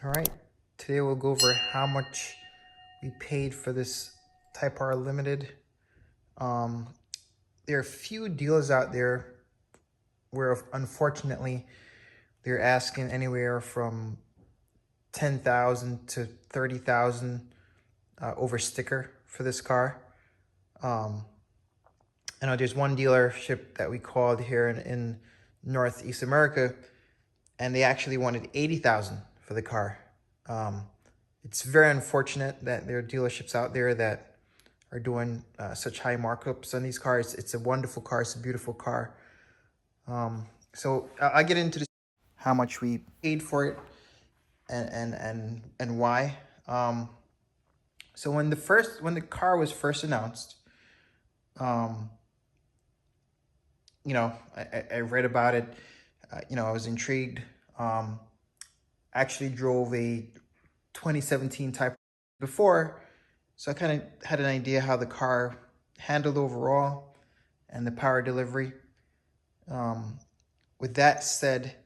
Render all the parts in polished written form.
All right, today we'll go over how much we paid for this Type R Limited. There are a few deals out there where unfortunately they're asking anywhere from 10,000 to 30,000 over sticker for this car. I know there's one dealership that we called here in Northeast America, and they actually wanted 80,000 for the car. It's very unfortunate that there are dealerships out there that are doing such high markups on these cars. It's a wonderful car. It's a beautiful car. So I'll get into this, how much we paid for it and why. So when the car was first announced, I read about it. I was intrigued. Actually drove a 2017 Type before, so I kind of had an idea how the car handled overall and the power delivery. With that said,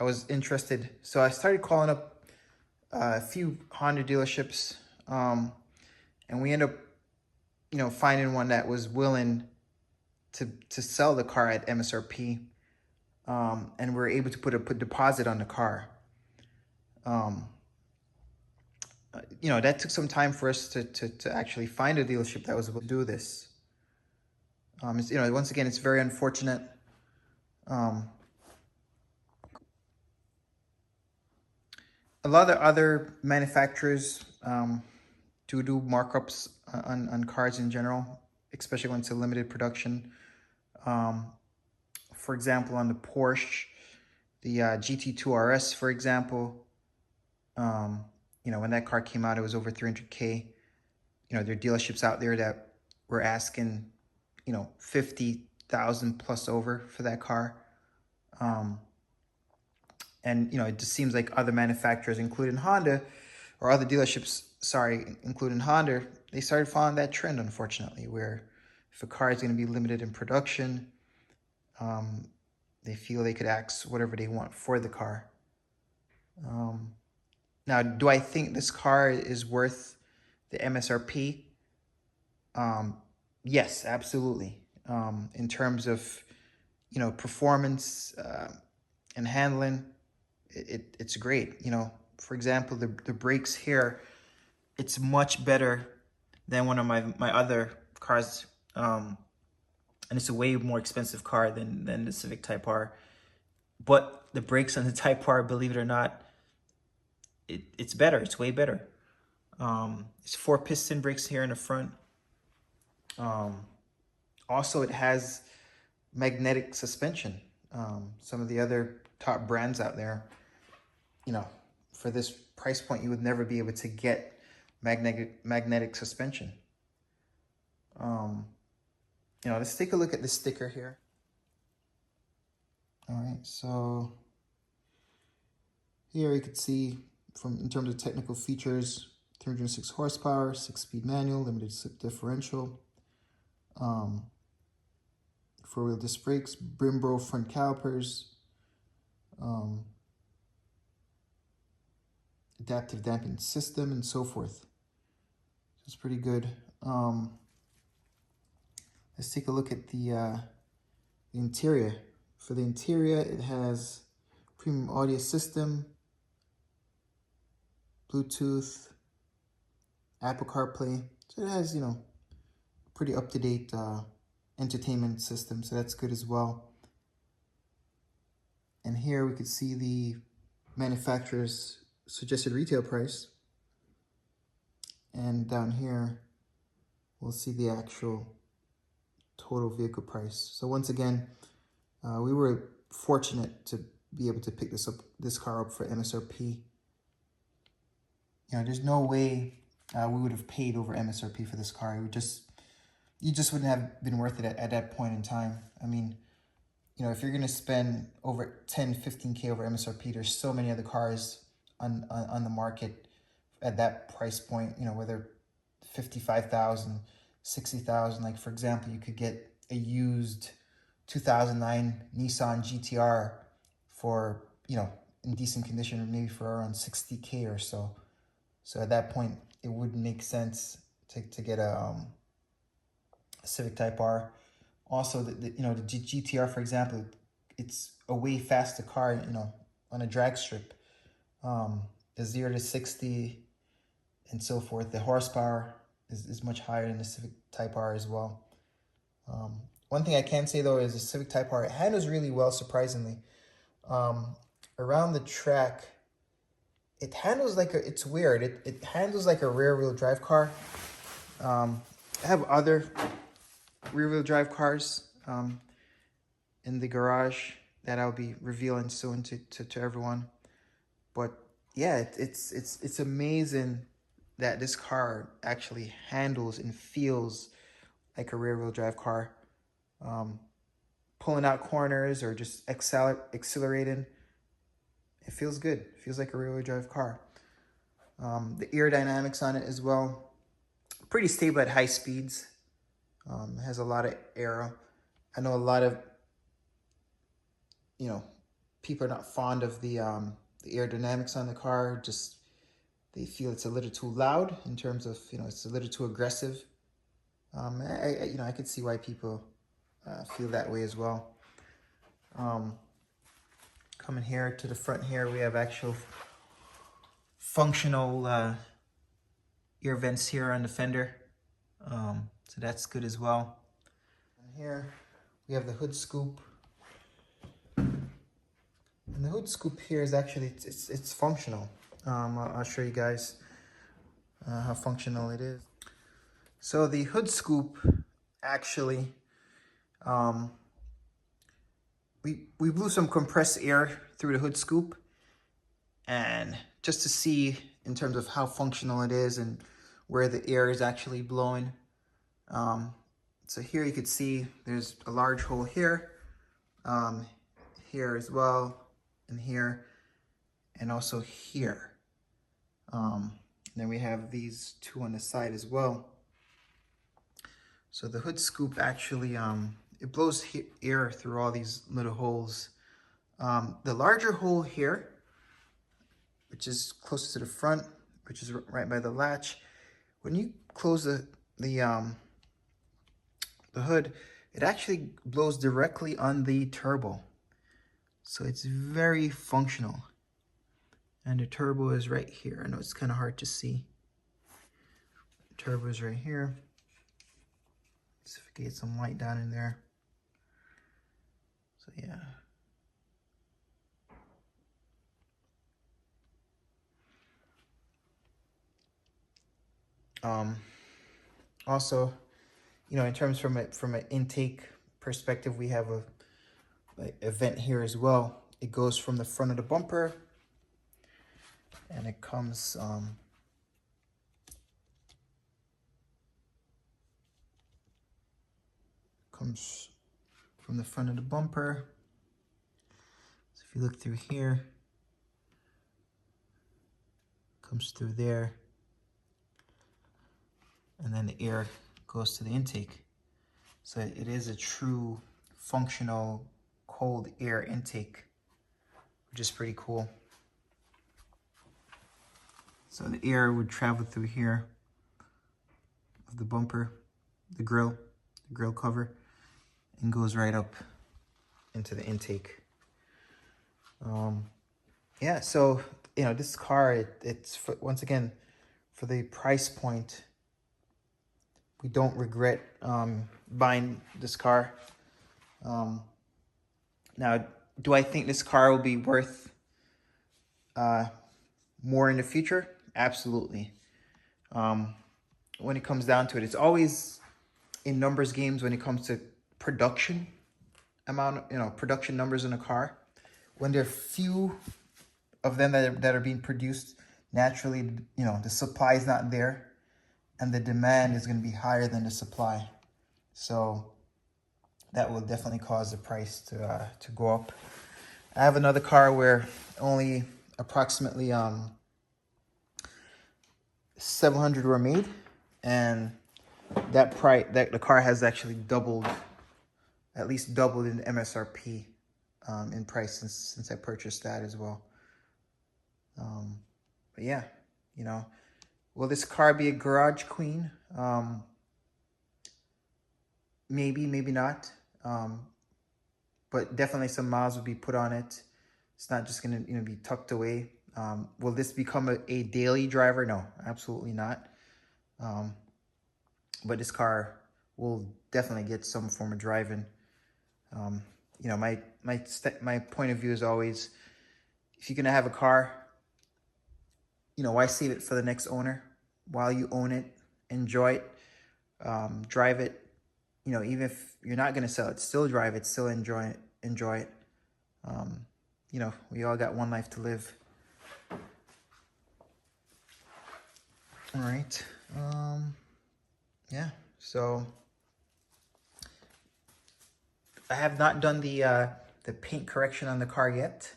I was interested, so I started calling up a few Honda dealerships, and we ended up, finding one that was willing to sell the car at MSRP, and we were able to put a deposit on the car. That took some time for us to actually find a dealership that was able to do this. Once again, it's very unfortunate. A lot of other manufacturers do markups on cars in general, especially when it's a limited production. For example, on the Porsche, the GT2 RS, for example, when that car came out, it was over 300K. There are dealerships out there that were asking, 50,000 plus over for that car. And, it just seems like other manufacturers, including Honda, or other dealerships, including Honda, they started following that trend, unfortunately, where if a car is going to be limited in production, they feel they could ask whatever they want for the car. Now, do I think this car is worth the MSRP? Yes, absolutely. In terms of, performance and handling, it's great. For example, the brakes here, it's much better than one of my other cars. And it's a way more expensive car than the Civic Type R. But the brakes on the Type R, believe it or not, it's better. It's way better. It's 4 piston brakes here in the front. Also, it has magnetic suspension. Some of the other top brands out there, for this price point, you would never be able to get magnetic suspension. Let's take a look at the sticker here. All right, so here you can see in terms of technical features, 306 horsepower, 6-speed manual, limited slip differential, 4-wheel disc brakes, Brembo front calipers, adaptive damping system, and so forth. It's pretty good. Let's take a look at the interior. For the interior, it has premium audio system, Bluetooth, Apple CarPlay. So it has, pretty up-to-date entertainment system, so that's good as well. And here we could see the manufacturer's suggested retail price. And down here, we'll see the actual total vehicle price. So once again, we were fortunate to be able to pick this car up for MSRP. There's no way we would have paid over MSRP for this car. You just wouldn't have been worth it at that point in time. I mean, if you're going to spend over 10, 15K over MSRP, there's so many other cars on the market at that price point, whether 55,000, 60,000. Like, for example, you could get a used 2009 Nissan GTR for, in decent condition, maybe for around 60K or so. So at that point, it would make sense to get a Civic Type R. Also, the GTR, for example, it's a way faster car, on a drag strip. The 0 to 60 and so forth. The horsepower is much higher than the Civic Type R as well. One thing I can say though is the Civic Type R, it handles really well, surprisingly. Around the track, it handles like it's weird. It handles like a rear wheel drive car. I have other rear wheel drive cars in the garage that I'll be revealing soon to everyone. But yeah, it's amazing that this car actually handles and feels like a rear wheel drive car. Pulling out corners or just accelerating, it feels good. It feels like a rear wheel drive car. The aerodynamics on it as well, pretty stable at high speeds. It has a lot of aero. I know a lot of people are not fond of the aerodynamics on the car. Just they feel it's a little too loud in terms of it's a little too aggressive. I could see why people feel that way as well. Coming here to the front here, we have actual functional ear vents here on the fender. So that's good as well. And here we have the hood scoop. And the hood scoop here is actually, it's functional. I'll show you guys how functional it is. So the hood scoop actually, we blew some compressed air through the hood scoop, and just to see in terms of how functional it is and where the air is actually blowing. So here you could see there's a large hole here, here as well, and here, and also here. Then we have these two on the side as well. So the hood scoop actually, it blows air through all these little holes. The larger hole here, which is closest to the front, which is right by the latch, when you close the hood, it actually blows directly on the turbo. So it's very functional. And the turbo is right here. I know it's kind of hard to see. The turbo is right here. See if we can get some light down in there. So yeah. Also, in terms from an intake perspective, we have a vent here as well. It goes from the front of the bumper, and it comes from the front of the bumper. So if you look through here, comes through there, and then the air goes to the intake. So it is a true functional cold air intake, which is pretty cool. So the air would travel through here of the bumper, the grill cover, and goes right up into the intake. Yeah, so this car, it's once again, for the price point, we don't regret buying this car. Now, do I think this car will be worth more in the future? Absolutely. When it comes down to it, it's always in numbers games when it comes to production amount, production numbers in a car. When there are few of them that are being produced, naturally, the supply is not there, and the demand is going to be higher than the supply. So that will definitely cause the price to go up. I have another car where only approximately 700 were made, and the car has actually doubled, at least doubled in MSRP in price since I purchased that as well. But yeah, you know, will this car be a garage queen? Maybe, maybe not. But definitely some miles will be put on it. It's not just gonna, be tucked away. Will this become a daily driver? No, absolutely not. But this car will definitely get some form of driving. My point of view is always, if you're gonna have a car, why save it for the next owner? While you own it, enjoy it, drive it. Even if you're not gonna sell it, still drive it, still enjoy it. We all got one life to live. All right. Yeah. So I have not done the paint correction on the car yet,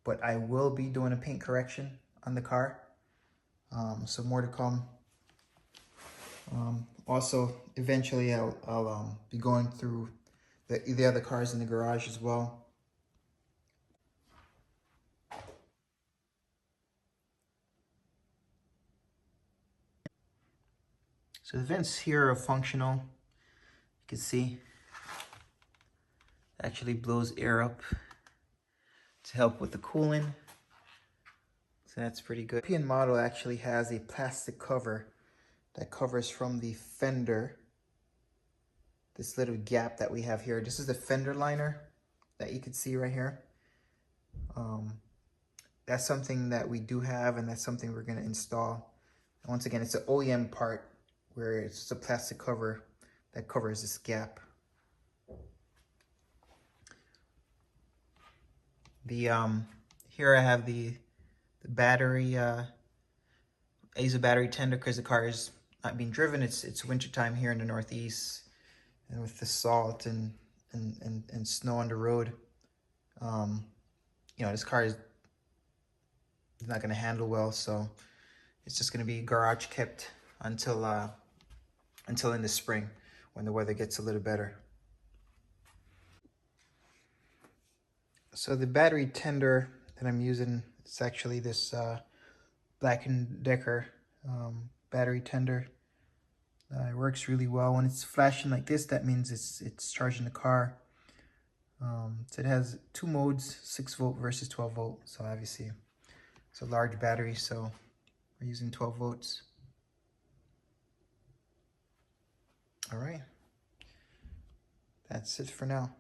but I will be doing a paint correction on the car. So more to come. Also, eventually I'll be going through the other cars in the garage as well. So the vents here are functional. You can see it actually blows air up to help with the cooling. So that's pretty good. The European model actually has a plastic cover that covers from the fender, this little gap that we have here. This is the fender liner that you can see right here. That's something that we do have, and that's something we're going to install. And once again, it's an OEM part where it's just a plastic cover that covers this gap. Here I have the battery, I use a battery tender because the car is not being driven. It's wintertime here in the Northeast, and with the salt and snow on the road, this car is not going to handle well, so it's just going to be garage kept until in the spring when the weather gets a little better. So the battery tender that I'm using, it's actually this Black & Decker battery tender. It works really well. When it's flashing like this, that means it's charging the car. So it has two modes, 6 volt versus 12 volt. So obviously it's a large battery, so we're using 12 volts. All right. That's it for now.